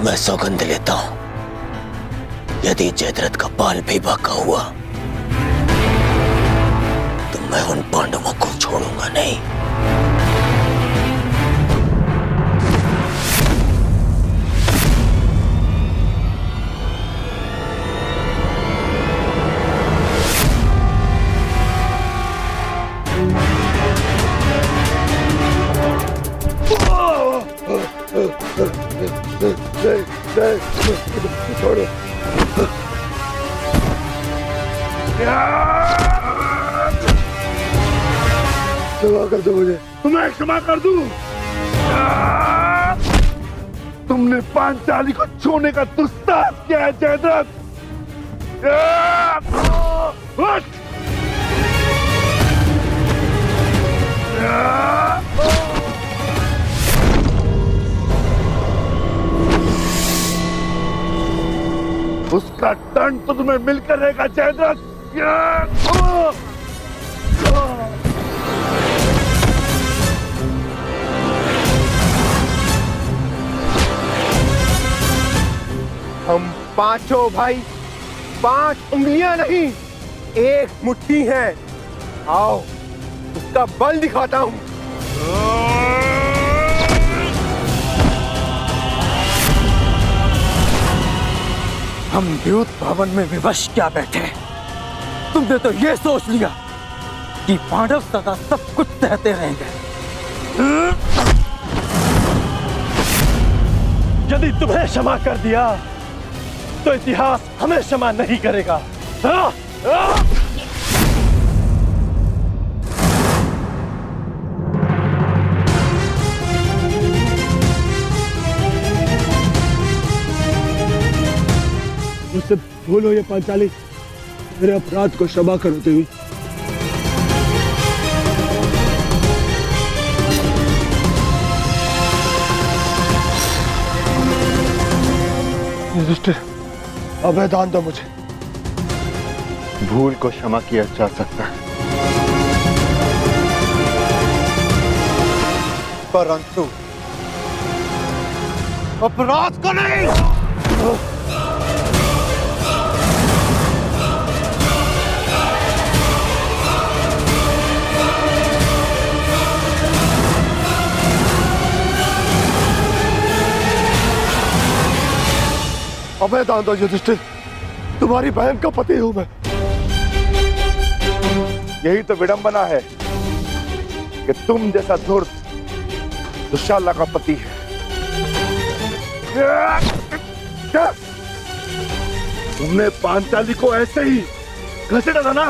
मैं सौगंध लेता हूं, यदि जयद्रथ का बाल भी बाका हुआ तो मैं उन पांडवों को छोड़ूंगा नहीं। छोड़ो। क्षमा कर दो मुझे। तुम्हें क्षमा कर दूं? तुमने पांचाली को छूने का दुस्साहस किया है जयद्रथ। उसका दंड तो तुम्हें मिलकर रहेगा जयद्रथ। हम पांचों भाई 5 उंगलियां नहीं, एक मुट्ठी है। आओ उसका बल दिखाता हूं। हम द्यूत भवन में विवश क्या बैठे, तुमने तो ये सोच लिया कि पांडव सदा सब कुछ सहते रहेंगे। यदि तुम्हें क्षमा कर दिया तो इतिहास हमें क्षमा नहीं करेगा। मुझसे भूल हो ये पांचाली, मेरे अपराध को क्षमा करो देवी। युधिष्ठिर, अभय दान दो मुझे। भूल को क्षमा किया जा सकता है, परंतु अपराध को नहीं। अभय दान दो युधिष्ठिर, तुम्हारी बहन का पति हूं मैं। यही तो विडंबना है कि तुम जैसा धूर्त दुशाला का पति है। क्या तुमने पांचाली को ऐसे ही घसीटा था ना?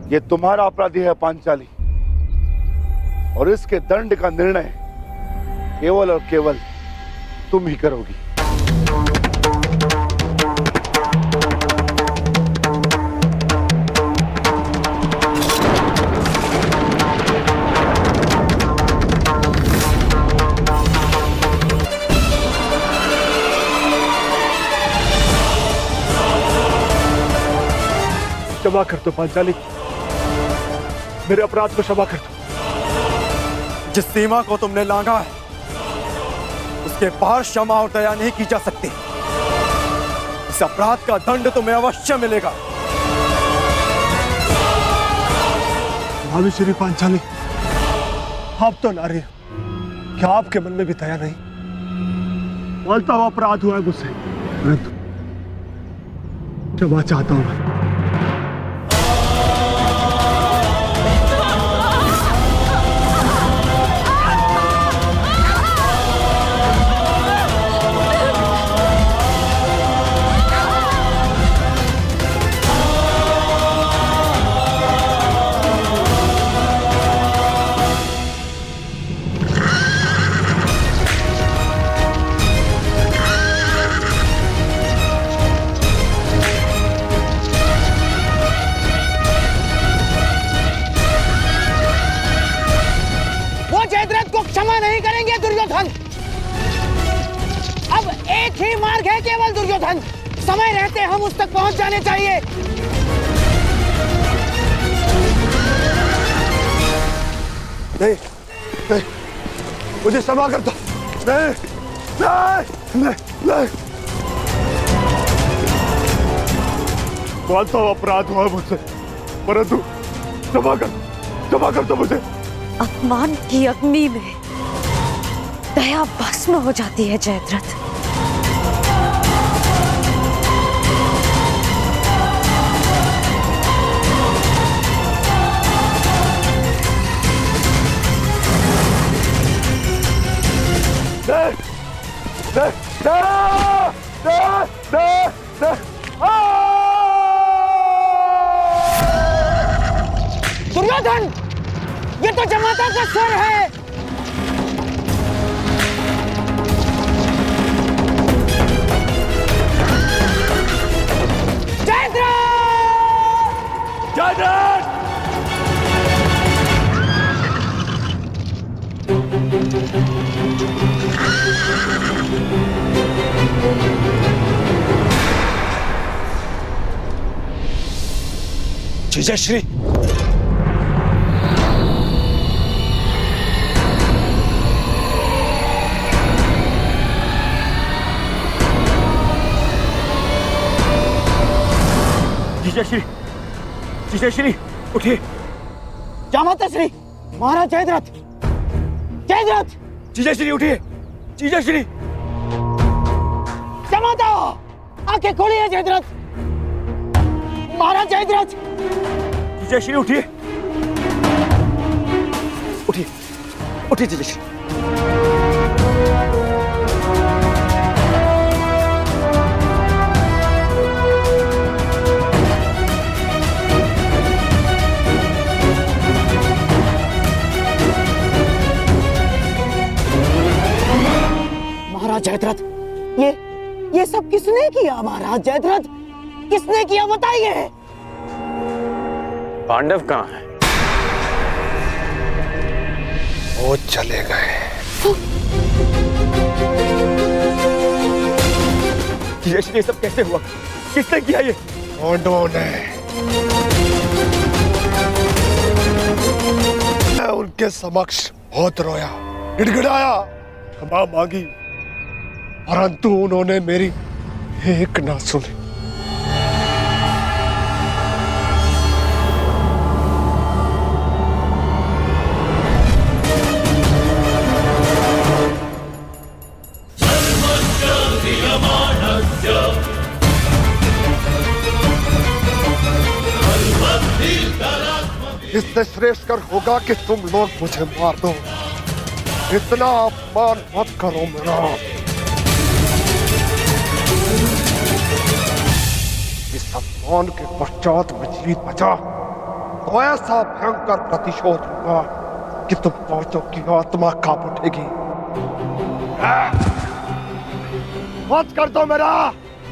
ये तुम्हारा अपराधी है पांचाली, और इसके दंड का निर्णय केवल और केवल तुम ही करोगी। क्षमा कर दो पांचाली, मेरे अपराध को क्षमा कर दो। जिस सीमा को तुमने लांघा है उसके पार क्षमा और दया नहीं की जा सकती। इस अपराध का दंड तुम्हें अवश्य मिलेगा। भाभी श्री पांचाली, आप तो नारी हो, क्या आपके मन में भी दया नहीं? बोलता हुआ अपराध हुआ है मुझसे, परंतु क्षमा चाहता हूं मैं। क्षमा नहीं करेंगे दुर्योधन। अब एक ही मार्ग है केवल दुर्योधन, समय रहते हम उस तक पहुंच जाने चाहिए। नहीं नहीं, मुझे क्षमा कर दो। नहीं नहीं नहीं नहीं, मानता हूं अपराध हुआ मुझसे, परंतु क्षमा कर दो मुझे। अपमान की अग्नि में दया भस्म हो जाती है जयद्रथ। दुर्योधन, ये तो जमाता का स्वर है। जीजाश्री, जीजाश्री उठिए। जामाता श्री, महाराज जयद्रथ, जयद्रथ, जीजाश्री उठिए। जीजाश्री, जामाता, आंखें खोलिए जयद्रथ, महाराज जयद्रथ। जीजाश्री उठिए, उठिए उठिए जीजाश्री। महाराज जयद्रथ, ये सब किसने किया? महाराज जयद्रथ, किसने किया बताइए। पांडव कहाँ है? वो चले गए। जीजाश्री, ये सब कैसे हुआ? किसने किया ये? पांडवों ने। मैं उनके समक्ष बहुत रोया, गिड़गिड़ाया, क्षमा मांगी, परंतु उन्होंने मेरी एक ना सुनी। इससे श्रेष्ठ कर होगा कि तुम लोग मुझे मार दो। इतना अपमान मत करो मेरा। इस अपमान के पश्चात मैं जीत बचा तो ऐसा भयंकर प्रतिशोध होगा कि तुम पांचों की आत्मा कांप उठेगी। मत कर दो मेरा।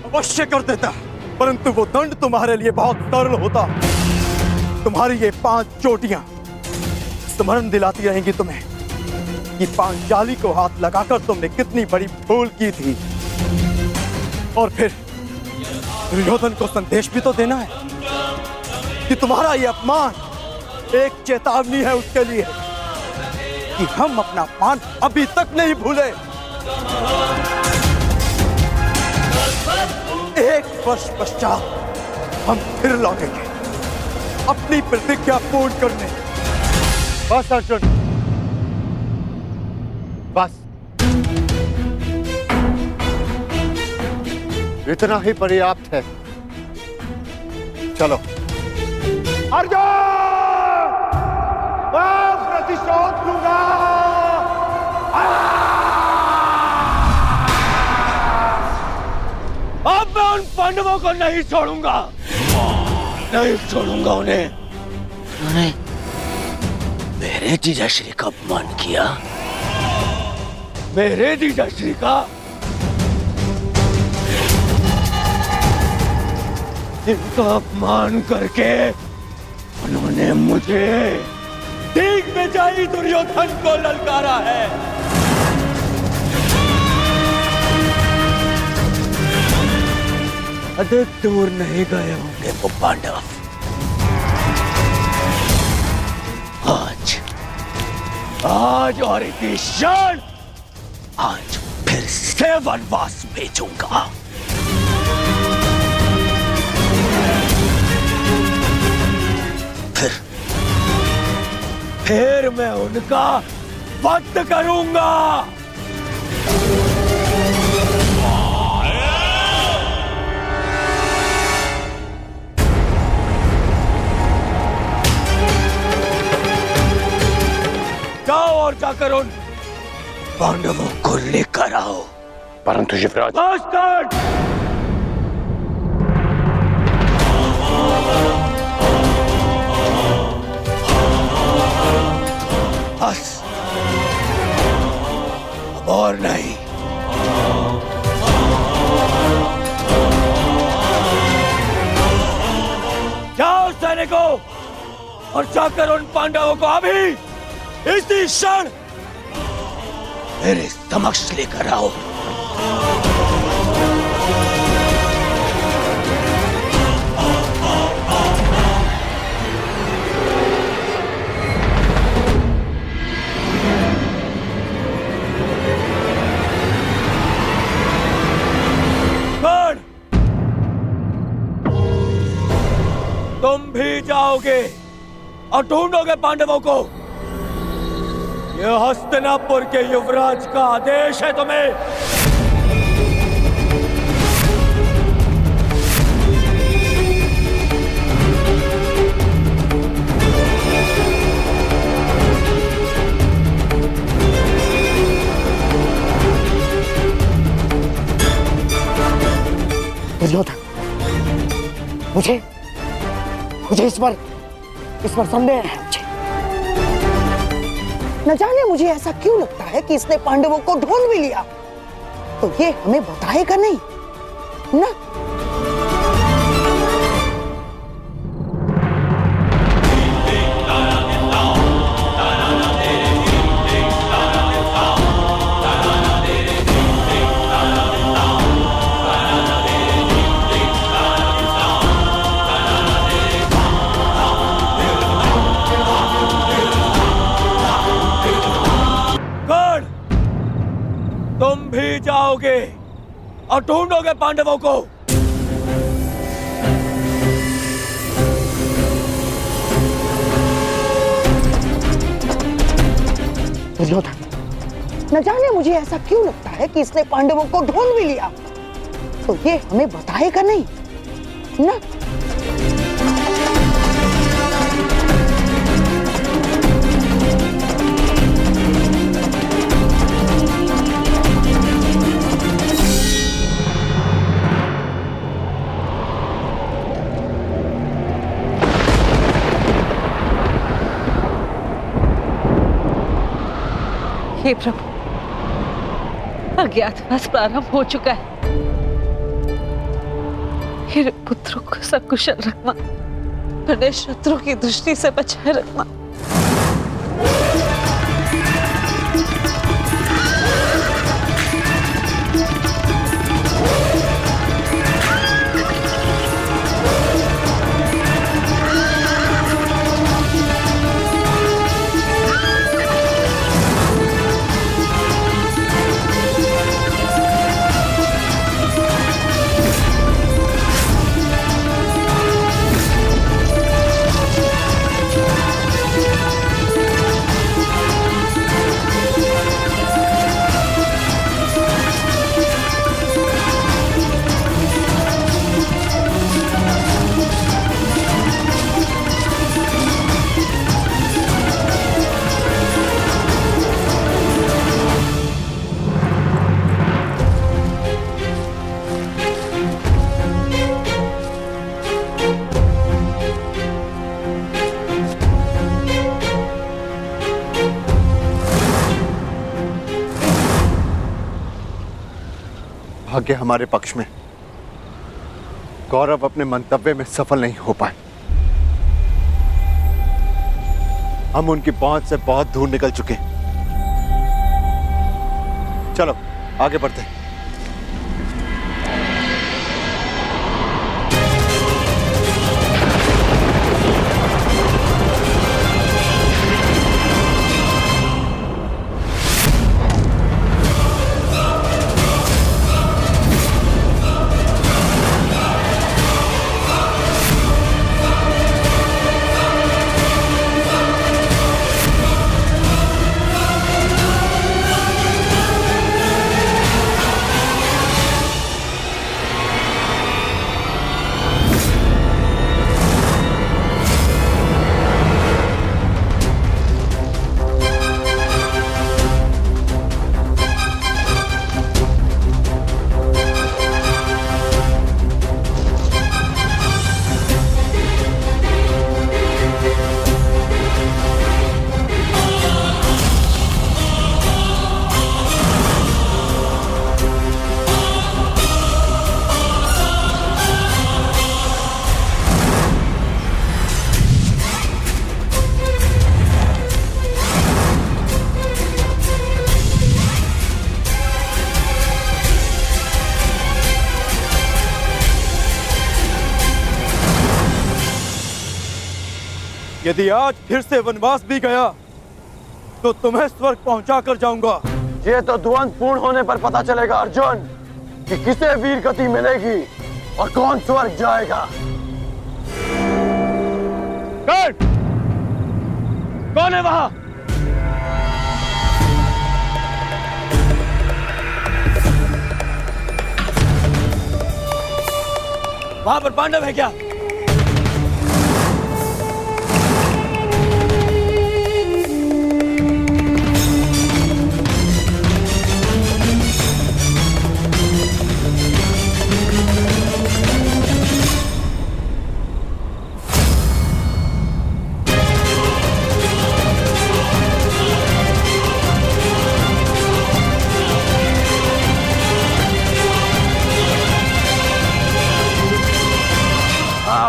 अवश्य कर देता, परंतु वो दंड तुम्हारे लिए बहुत सरल होता। तुम्हारी ये 5 चोटियां स्मरण दिलाती रहेंगी तुम्हें कि पांचाली को हाथ लगाकर तुमने कितनी बड़ी भूल की थी। और फिर दुर्योधन को संदेश भी तो देना है कि तुम्हारा ये अपमान एक चेतावनी है उसके लिए कि हम अपना अपमान अभी तक नहीं भूले। 1 वर्ष पश्चात हम फिर लौटेंगे अपनी प्रतिज्ञा पूर्ण करने। बस अर्जुन, बस इतना ही पर्याप्त है। चलो। अर्जुन, मैं प्रतिशोध लूंगा। अब मैं उन पांडवों को नहीं छोड़ूंगा, नहीं छोड़ूंगा उन्हें। उन्होंने मेरे जीजाश्री का अपमान किया, मेरे जीजाश्री का। इनका अपमान करके उन्होंने मुझे ठीक बेचारी दुर्योधन को ललकारा है। अधिक दूर नहीं गए होंगे वो पांडव। आज आज और इतनी शान आज फिर से वनवास भेजूंगा। फिर मैं उनका वध करूंगा। जाओ और जाकर उन पांडवों को लेकर आओ। परंतु युवराज, बास्टर्ड! बस अब और नहीं। जाओ सैनिकों और जाकर उन पांडवों को अभी इसी क्षण मेरे समक्ष लेकर आओ। तुम भी जाओगे और ढूंढोगे पांडवों को। यह हस्तिनापुर के युवराज का आदेश है तुम्हें। दुर्योधन, मुझे इस पर संदेह है। मुझे न जाने मुझे ऐसा क्यों लगता है कि इसने पांडवों को ढूंढ भी लिया तो ये हमें बताएगा नहीं ना। तुम भी जाओगे और ढूंढोगे पांडवों को। दुर्योधन, न जाने मुझे ऐसा क्यों लगता है कि इसने पांडवों को ढूंढ भी लिया तो ये हमें बताएगा नहीं ना। हे प्रभु, अज्ञातवास प्रारंभ हो चुका है। मेरे पुत्रों को सकुशल रखना, अपने शत्रु की दृष्टि से बचाए रखना। भाग्य हमारे पक्ष में। गौरव अपने मंतव्य में सफल नहीं हो पाए। हम उनकी पहुंच से बहुत दूर निकल चुके। चलो आगे बढ़ते हैं। यदि आज फिर से वनवास भी गया तो तुम्हें स्वर्ग पहुंचा कर जाऊंगा। ये तो द्वंद पूर्ण होने पर पता चलेगा अर्जुन कि किसे वीर गति मिलेगी और कौन स्वर्ग जाएगा। कौन है वहां? वहां पर पांडव है क्या?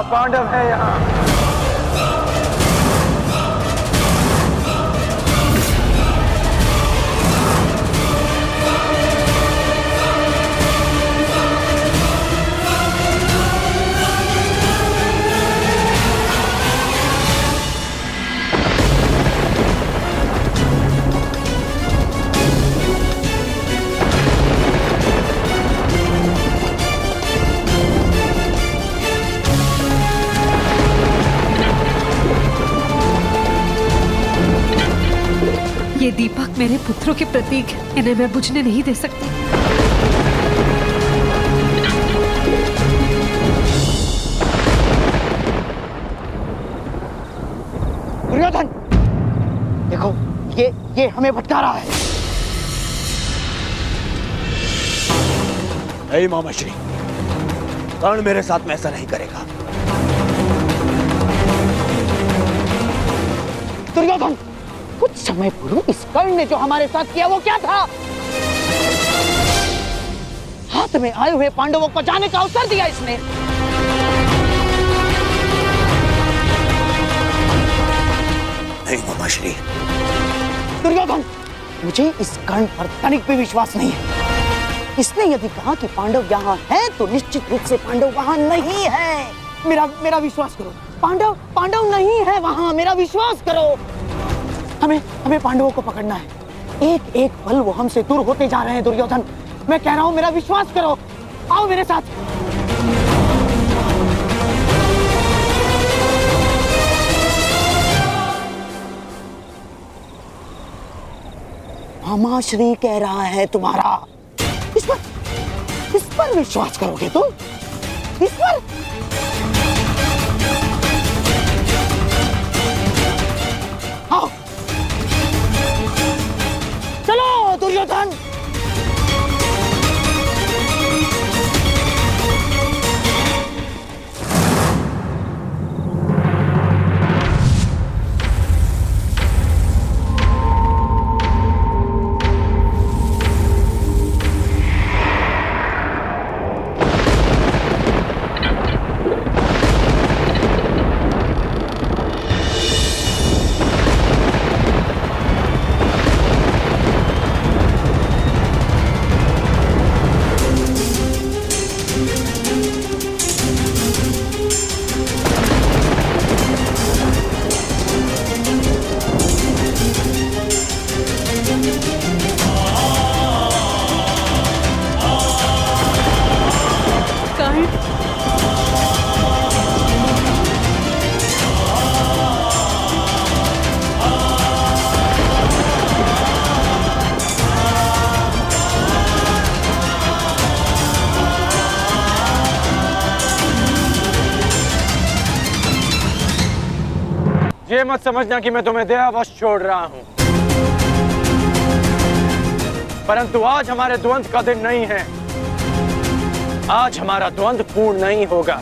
पांडव है यहाँ। ये दीपक मेरे पुत्रों के प्रतीक है, इन्हें मैं बुझने नहीं दे सकती। दुर्योधन, देखो ये हमें भटका रहा है। नहीं मामाश्री, कर्ण मेरे साथ में ऐसा नहीं करेगा। दुर्योधन, कुछ समय पूर्व इस कर्ण ने जो हमारे साथ किया वो क्या था? हाथ में आए हुए पांडवों को जाने का अवसर दिया इसने। नहीं मामाश्री। दुर्योधन, मुझे इस कर्ण पर तनिक भी विश्वास नहीं है। इसने यदि कहा कि पांडव यहाँ हैं, तो निश्चित रूप से पांडव वहाँ नहीं है। मेरा विश्वास करो, पांडव नहीं है वहाँ, मेरा विश्वास करो। हमें पांडवों को पकड़ना है। एक एक पल वो हमसे दूर होते जा रहे हैं। दुर्योधन, मैं कह रहा हूं, मेरा विश्वास करो, आओ मेरे साथ। मामाश्री कह रहा है तुम्हारा, इस पर विश्वास करोगे तुम? इस पर? आओ चलो दुर्योधन। ये मत समझना कि मैं तुम्हें दयावश छोड़ रहा हूं, परंतु आज हमारे द्वंद का दिन नहीं है। आज हमारा द्वंद पूर्ण नहीं होगा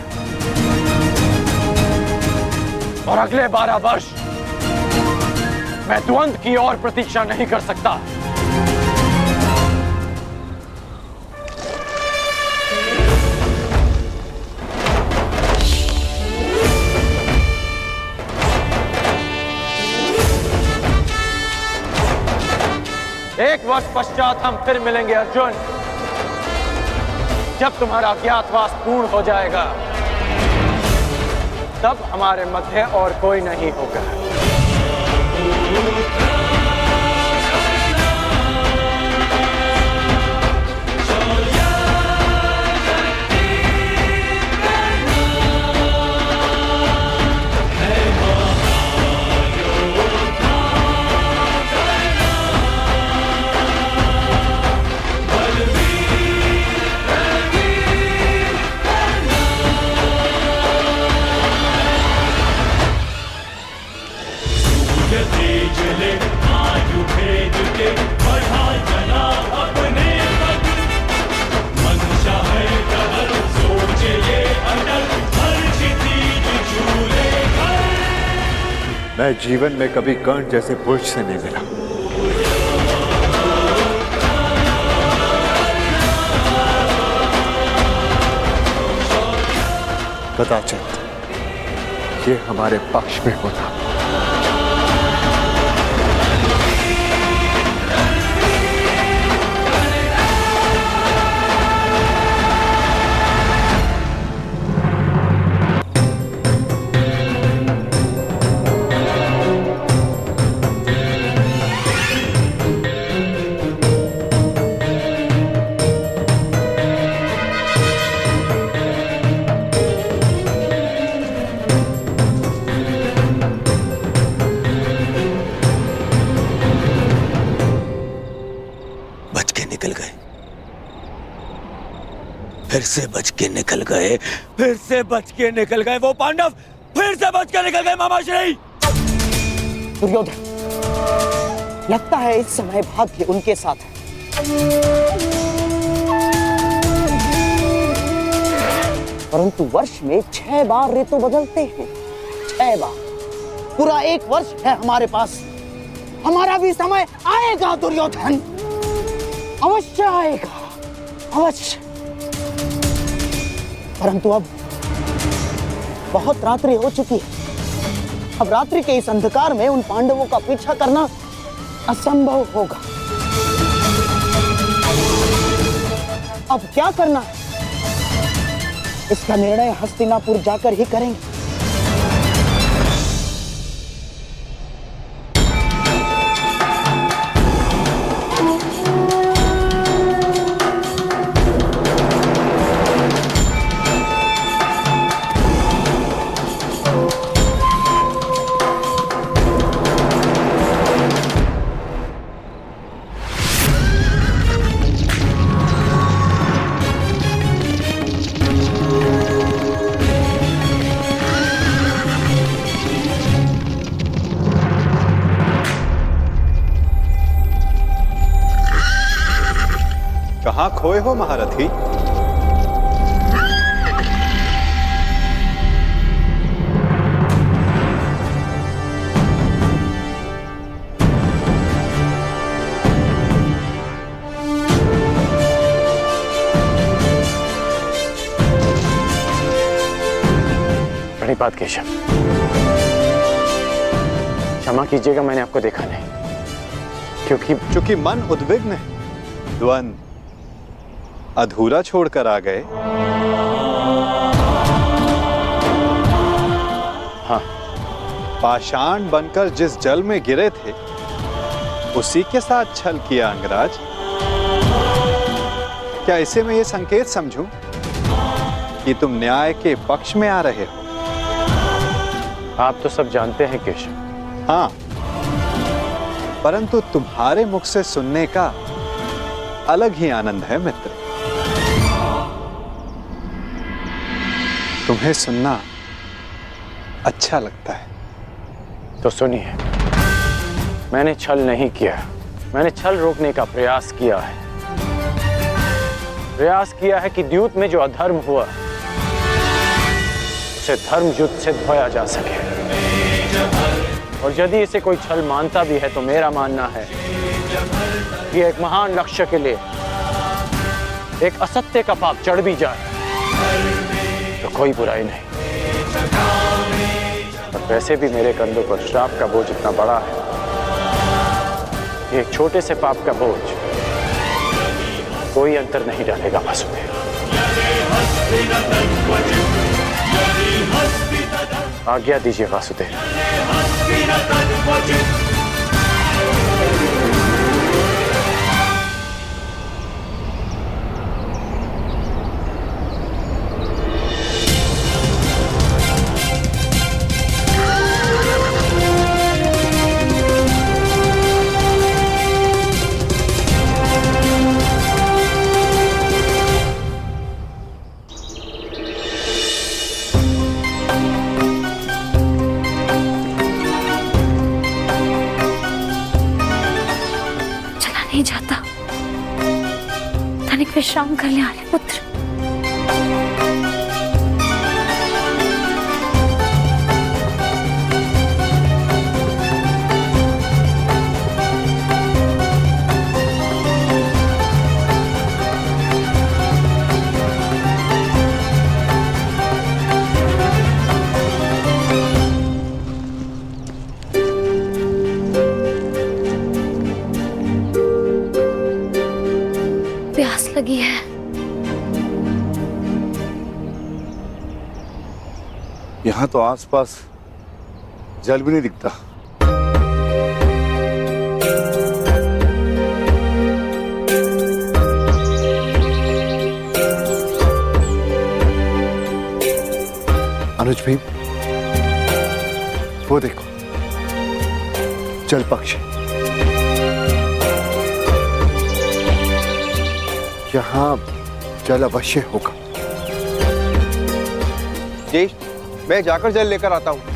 और अगले 12 वर्ष मैं द्वंद की और प्रतीक्षा नहीं कर सकता। एक वर्ष पश्चात हम फिर मिलेंगे अर्जुन, जब तुम्हारा अज्ञातवास पूर्ण हो जाएगा। तब हमारे मध्य और कोई नहीं होगा। मैं जीवन में कभी कर्ण जैसे पुरुष से नहीं मिला। कदाचित ये हमारे पक्ष में होता। फिर से बच के निकल गए, फिर से बच के निकल गए वो पांडव, फिर से बच के निकल गए मामाश्री। दुर्योधन, लगता है इस समय भाग्य उनके साथ है। परंतु वर्ष में 6 बार ऋतु बदलते हैं, 6 बार। पूरा 1 वर्ष है हमारे पास। हमारा भी समय आएगा दुर्योधन, अवश्य आएगा, अवश्य। परंतु अब बहुत रात्रि हो चुकी है। अब रात्रि के इस अंधकार में उन पांडवों का पीछा करना असंभव होगा। अब क्या करना है, इसका निर्णय हस्तिनापुर जाकर ही करेंगे। कहां खोए हो महारथी? प्रणिपात केशव, क्षमा कीजिएगा, मैंने आपको देखा नहीं। क्योंकि मन उद्विग्न है, द्वंद अधूरा छोड़कर आ गए। हाँ, पाषाण बनकर जिस जल में गिरे थे उसी के साथ छल किया अंगराज। क्या इसे मैं ये संकेत समझूं कि तुम न्याय के पक्ष में आ रहे हो? आप तो सब जानते हैं केशव। हाँ, परंतु तुम्हारे मुख से सुनने का अलग ही आनंद है मित्र। तुम्हें सुनना अच्छा लगता है। तो सुनिए, मैंने छल नहीं किया, मैंने छल रोकने का प्रयास किया है। प्रयास किया है कि द्यूत में जो अधर्म हुआ उसे धर्म युद्ध से धोया जा सके। और यदि इसे कोई छल मानता भी है तो मेरा मानना है कि एक महान लक्ष्य के लिए एक असत्य का पाप चढ़ भी जाए तो कोई बुराई नहीं। और वैसे भी मेरे कंधों पर श्राप का बोझ इतना बड़ा है कि एक छोटे से पाप का बोझ कोई अंतर नहीं डालेगा वासुदेव। आज्ञा दीजिए वासुदेव। नहीं जाता। तनिक विश्राम कर ले आर्य पुत्र। प्यास लगी है। यहाँ तो आसपास जल भी नहीं दिखता। अनुज भाई, वो देखो जल पक्षी। यहाँ जल अवश्य होगा। जी, मैं जाकर जल लेकर आता हूँ।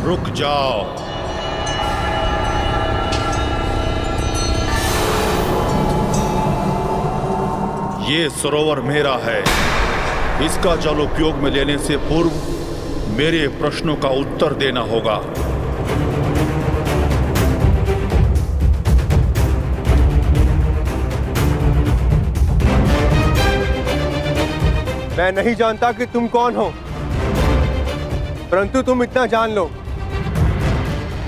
रुक जाओ। ये सरोवर मेरा है। इसका जल उपयोग में लेने से पूर्व मेरे प्रश्नों का उत्तर देना होगा। मैं नहीं जानता कि तुम कौन हो, परंतु तुम इतना जान लो,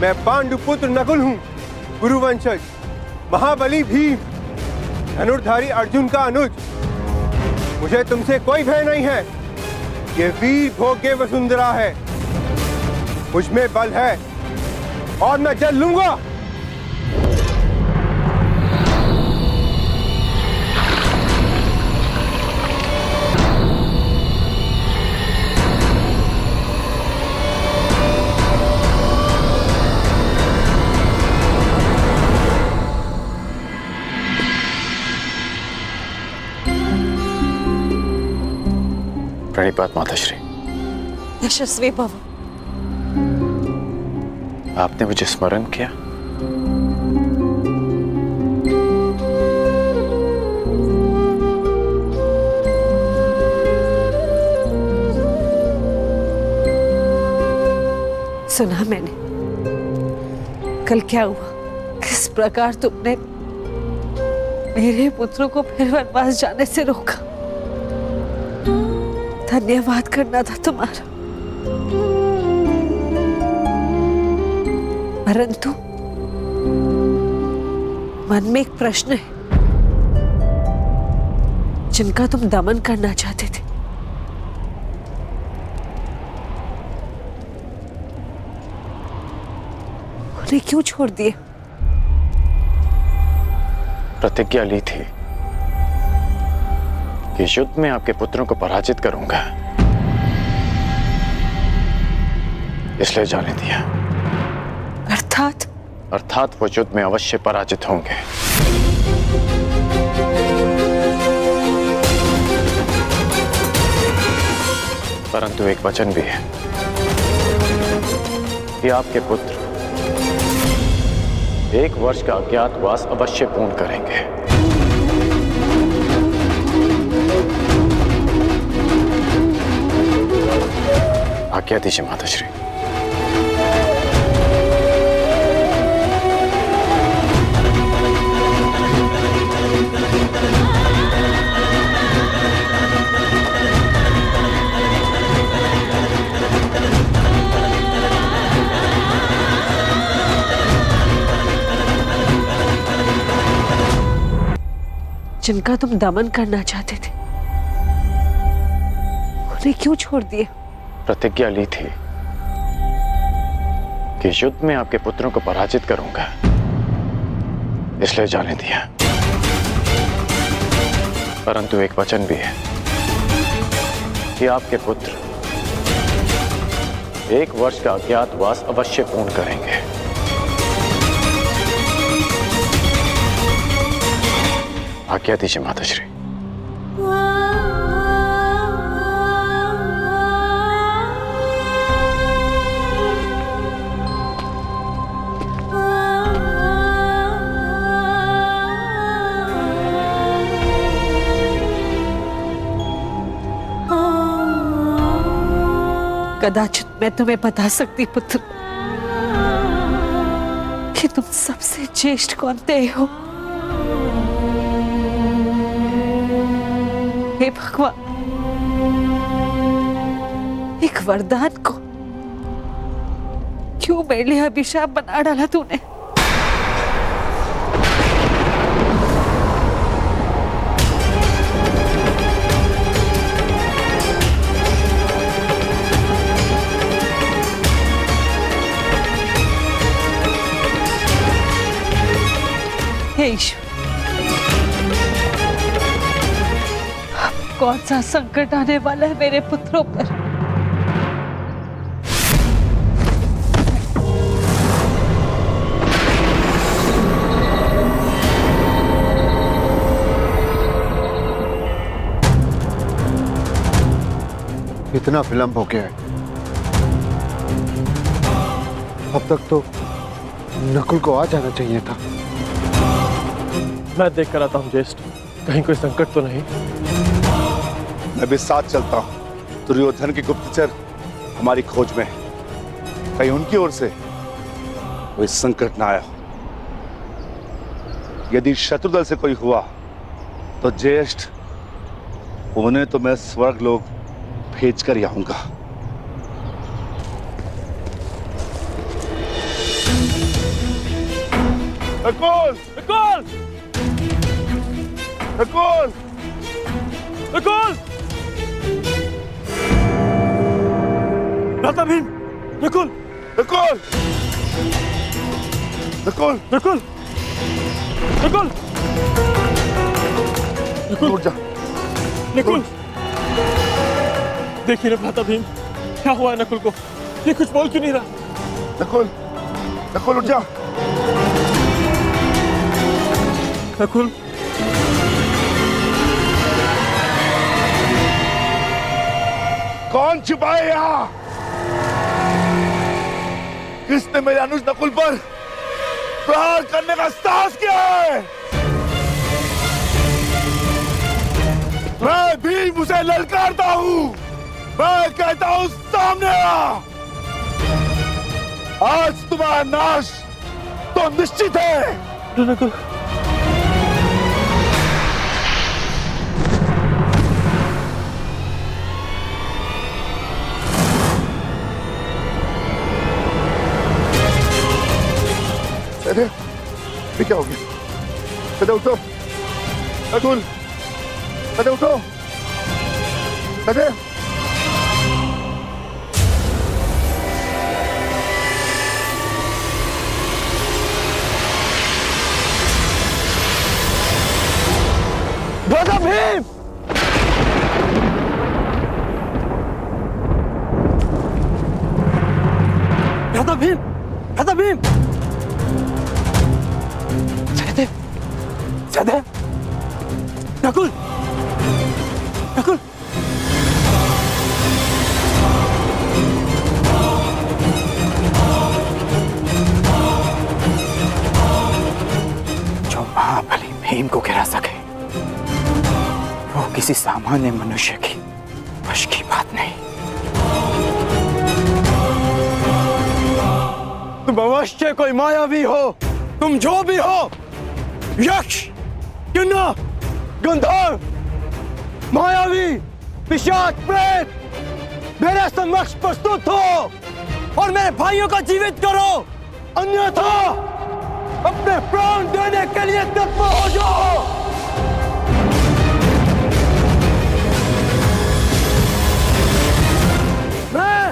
मैं पांडुपुत्र नकुल हूं, गुरुवंशज, महाबली भीम, धनुर्धारी अर्जुन का अनुज। मुझे तुमसे कोई भय नहीं है। ये वीर भोग्य वसुंधरा है, मुझ में बल है और मैं जल लूंगा। प्रणिपात माताश्री। यशस्वी भव। आपने मुझे स्मरण किया। सुना मैंने कल क्या हुआ, किस प्रकार तुमने मेरे पुत्रों को फिर वनवास जाने से रोका। धन्यवाद करना था तुम्हारा, परंतु मन में एक प्रश्न है जिनका तुम दमन करना चाहते थे। उन्हें क्यों छोड़ दिए? प्रतिज्ञा ली थी कि युद्ध में आपके पुत्रों को पराजित करूंगा, इसलिए जाने दिया। अर्थात वो युद्ध में अवश्य पराजित होंगे। परंतु एक वचन भी है कि आपके पुत्र 1 वर्ष का अज्ञातवास अवश्य पूर्ण करेंगे। आज्ञा दीजिए माताश्री। जिनका तुम दमन करना चाहते थे, उन्हें क्यों छोड़ दिए? प्रतिज्ञा ली थी कि युद्ध में आपके पुत्रों को पराजित करूंगा, इसलिए जाने दिया। परंतु एक वचन भी है कि आपके पुत्र 1 वर्ष का अज्ञातवास अवश्य पूर्ण करेंगे। आज्ञा दीजिए माताश्री। कदाचित मैं तुम्हें बता सकती पुत्र कि तुम सबसे ज्येष्ठ कौनते हो। हे भगवान, एक वरदान को क्यों मेरे लिए अभिशाप बना डाला तूने? हे ईश्वर, कौन सा संकट आने वाला है मेरे पुत्रों पर? इतना विलंब हो गया है। अब तक तो नकुल को आ जाना चाहिए था। मैं देख कर आता हूँ ज्येष्ठ, कहीं कोई संकट तो नहीं। मैं भी साथ चलता हूँ। दुर्योधन के गुप्तचर हमारी खोज में है। कहीं उनकी ओर से कोई संकट ना आया। यदि शत्रुदल से कोई हुआ तो ज्येष्ठ उन्हें तो मैं स्वर्ग लोक भेज कर ही आऊंगा। नकुल! नकुल! नकुल! नकुल! भ्राता भीम! नकुल! नकुल! नकुल! नकुल! नकुल! नकुल! उठ जा। नकुल! देखिए ना भ्राता भीम, क्या हुआ है नकुल को? ये कुछ बोल क्यों नहीं रहा? नकुल! नकुल उठ जा। नकुल! कौन छिपाए यहाँ? किसने मेरे अनुज नकुल पर प्रहार करने का साहस किया है? मैं भी उसे ललकारता हूँ। मैं कहता हूँ सामने आ। आज तुम्हारा नाश तो निश्चित है। नकुल! अरे ये क्या हो गया? कदे उठो। नकुल! कदे उठो। कदे! भ्राता भीम! भ्राता भीम! भ्राता भीम! सहदेव! सहदेव! नकुल! नकुल! भीम को गिरा सके वो किसी सामान्य मनुष्य की वश की बात नहीं। तुम अवश्य कोई मायावी हो, तुम जो भी हो, यक्ष, किन्नर, गंधर्व, मायावी, पिशाच, प्रेत, मेरे समक्ष प्रस्तुत हो और मेरे भाइयों को जीवित करो, अन्यथा अपने प्राण देने के लिए तत्पर हो जाओ। मैं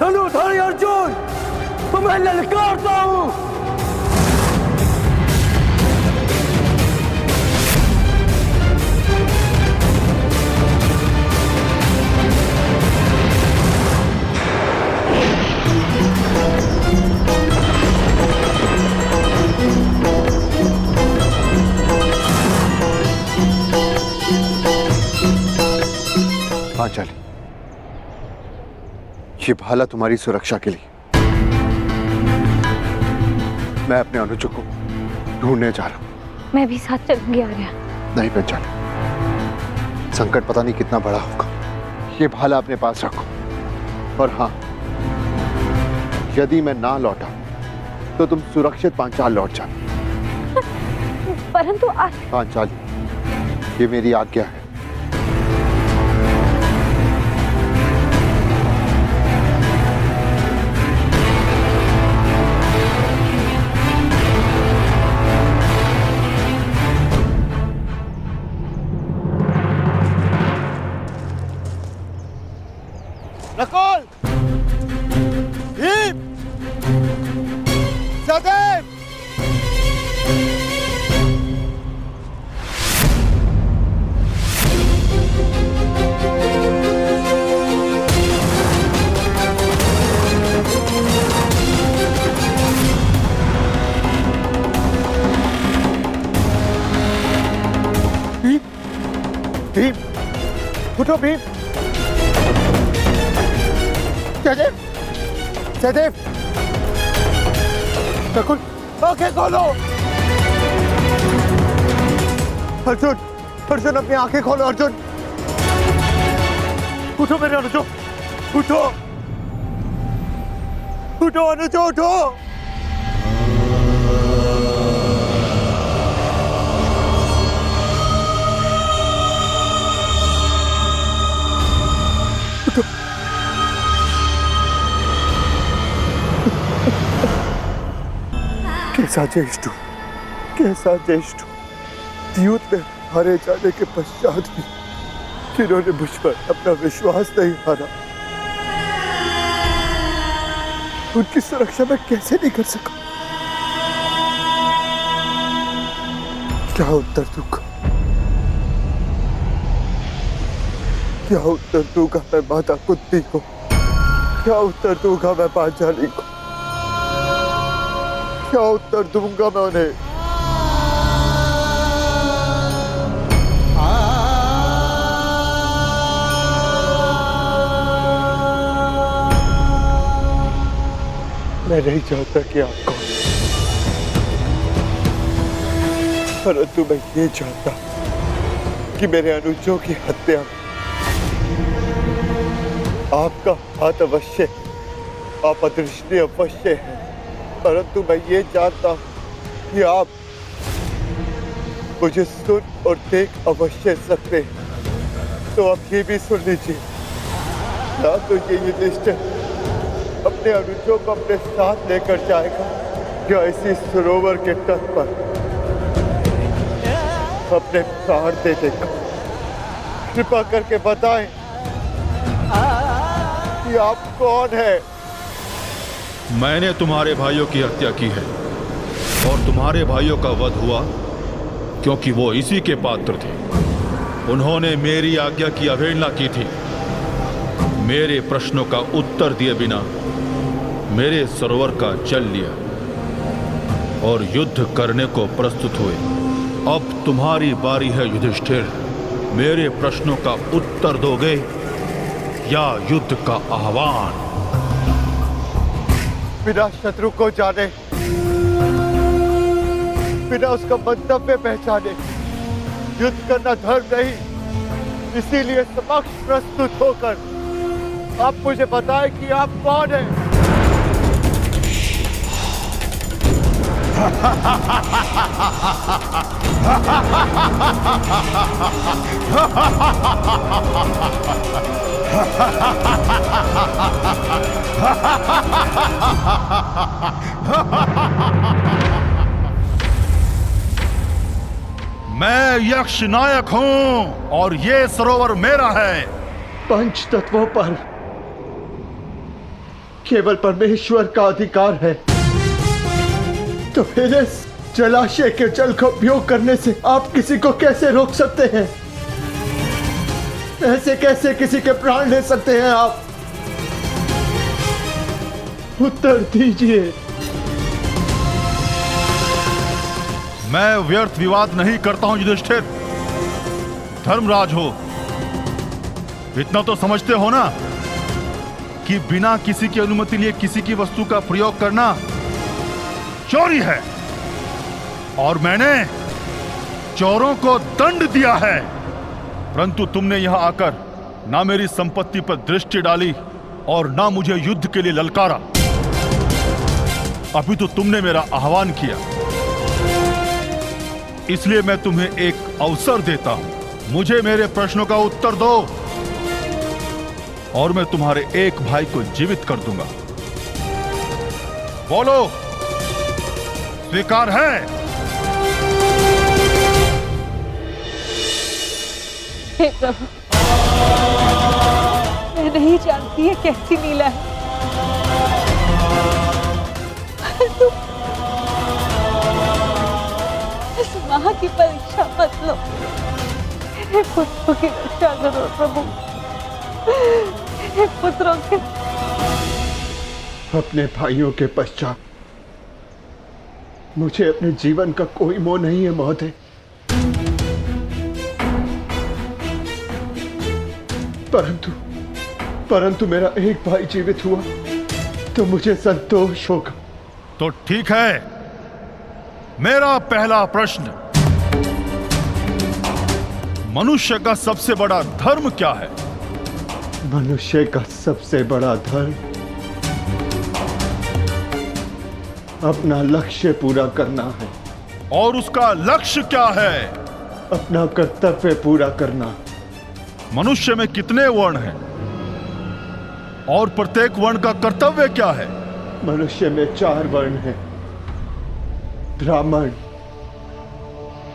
धनुधारी अर्जुन तुम्हें ललकारता हूं। पांचाली, ये भाला तुम्हारी सुरक्षा के लिए। मैं अपने अनुजों को ढूंढने जा रहा हूं। मैं भी साथ चलूंगी आर्या। नहीं पांचाली, संकट पता नहीं कितना बड़ा होगा। ये भाला अपने पास रखो। और हाँ, यदि मैं ना लौटा तो तुम सुरक्षित पांचाल लौट जाना। परंतु पांचाली, ये मेरी आज्ञा है। नकुल, भीम, सहदेव, भीम, उठो भीम। सहदेव, सहदेव, नकुल, आंखें खोलो। अर्जुन, अर्जुन अपनी आंखें खोलो। अर्जुन, उठो मेरे अनुजो, उठो, उठो अनुजो, उठो। कैसा ज्येष्ठ, कैसा ज्येष्ठ। द्यूत में हारे जाने के पश्चात भी जिन्होंने मुझ पर अपना विश्वास नहीं हारा, उनकी सुरक्षा मैं कैसे नहीं कर सका। क्या उत्तर दूंगा, क्या उत्तर दूंगा मैं माता कुंती को, क्या उत्तर दूंगा मैं पांचाली को, क्या उत्तर दूंगा मैं उन्हें। मैं नहीं चाहता कि आप कौन, परंतु मैं ये चाहता कि मेरे अनुजों की हत्या में आपका हाथ अवश्य, आप अदृष्टि अवश्य है, परंतु मैं ये जानता हूं कि आप मुझे सुन और देख अवश्य सकते हैं। तो आप ये भी सुन लीजिए, या तो ये युधिष्ठिर अपने अनुजों को अपने साथ लेकर जाएगा या इसी सरोवर के तट पर अपने प्राण दे देगा। कृपा करके बताएं कि आप कौन है। मैंने तुम्हारे भाइयों की हत्या की है और तुम्हारे भाइयों का वध हुआ क्योंकि वो इसी के पात्र थे। उन्होंने मेरी आज्ञा की अवहेलना की थी। मेरे प्रश्नों का उत्तर दिए बिना मेरे सरोवर का जल लिया और युद्ध करने को प्रस्तुत हुए। अब तुम्हारी बारी है युधिष्ठिर। मेरे प्रश्नों का उत्तर दोगे या युद्ध का आह्वान? बिना शत्रु को जाने बिना उसका मंतव्य पहचाने युद्ध करना धर्म नहीं। इसीलिए समक्ष प्रस्तुत होकर आप मुझे बताएं कि आप कौन हैं। मैं यक्ष नायक हूं और ये सरोवर मेरा है। पंच तत्वों पर केवल परमेश्वर का अधिकार है, तो फिर इस जलाशय के जल का उपयोग करने से आप किसी को कैसे रोक सकते हैं? ऐसे कैसे किसी के प्राण ले सकते हैं आप? उत्तर दीजिए। मैं व्यर्थ विवाद नहीं करता हूं युधिष्ठिर। धर्मराज हो, इतना तो समझते हो ना कि बिना किसी की अनुमति लिए किसी की वस्तु का प्रयोग करना चोरी है, और मैंने चोरों को दंड दिया है। परंतु तुमने यहां आकर ना मेरी संपत्ति पर दृष्टि डाली और ना मुझे युद्ध के लिए ललकारा। अभी तो तुमने मेरा आह्वान किया, इसलिए मैं तुम्हें एक अवसर देता हूं। मुझे मेरे प्रश्नों का उत्तर दो और मैं तुम्हारे एक भाई को जीवित कर दूंगा। बोलो, स्वीकार है? हे प्रभु, मैं नहीं जानती है कैसी लीला है, परंतु इस मां की परीक्षा मत लो। मेरे पुत्रों की रक्षा करो प्रभु, मेरे पुत्रों के। अपने भाइयों के पश्चात मुझे अपने जीवन का कोई मोह नहीं है महोदय। परंतु मेरा एक भाई जीवित हुआ तो मुझे संतोष होगा। तो ठीक है, मेरा पहला प्रश्न, मनुष्य का सबसे बड़ा धर्म क्या है? मनुष्य का सबसे बड़ा धर्म अपना लक्ष्य पूरा करना है। और उसका लक्ष्य क्या है? अपना कर्तव्य पूरा करना। मनुष्य में कितने वर्ण हैं और प्रत्येक वर्ण का कर्तव्य क्या है? मनुष्य में 4 वर्ण हैं, ब्राह्मण,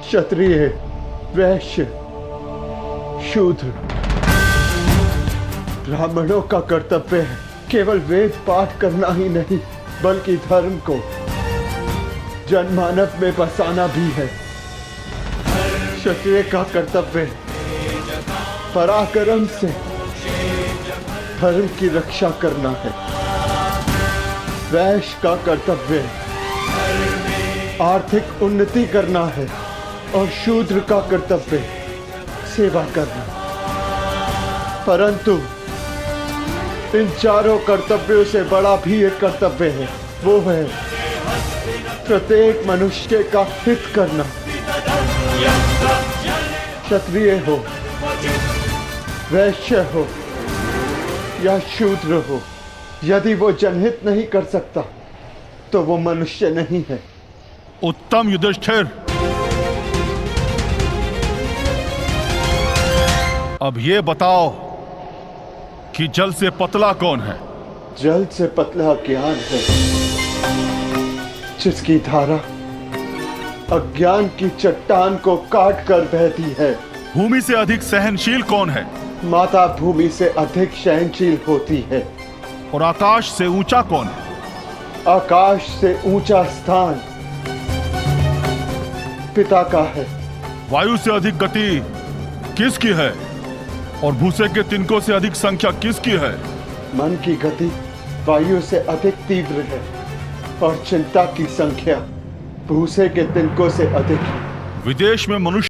क्षत्रिय, वैश्य, शूद्र। ब्राह्मणों का कर्तव्य है केवल वेद पाठ करना ही नहीं, बल्कि धर्म को जनमानव में बसाना भी है। क्षत्रिय का कर्तव्य पराक्रम से धर्म की रक्षा करना है। वैश्य का कर्तव्य आर्थिक उन्नति करना है और शूद्र का कर्तव्य सेवा करना। परंतु इन चारों कर्तव्यों से बड़ा भी एक कर्तव्य है, वो है प्रत्येक मनुष्य का हित करना। क्षत्रिय हो, वैश्य हो या शूद्र हो, यदि वो जनहित नहीं कर सकता तो वो मनुष्य नहीं है। उत्तम युधिष्ठिर, अब ये बताओ कि जल से पतला कौन है? जल से पतला ज्ञान है, जिसकी धारा अज्ञान की चट्टान को काट कर बहती है। भूमि से अधिक सहनशील कौन है? माता भूमि से अधिक सहनशील होती है। और आकाश से ऊंचा कौन है? आकाश से ऊंचा स्थान पिता का है। वायु से अधिक गति किसकी है? और भूसे के तिनकों से अधिक संख्या किसकी है? मन की गति वायु से अधिक तीव्र है और चिंता की संख्या भूसे के तिनकों से अधिक है। विदेश में मनुष्य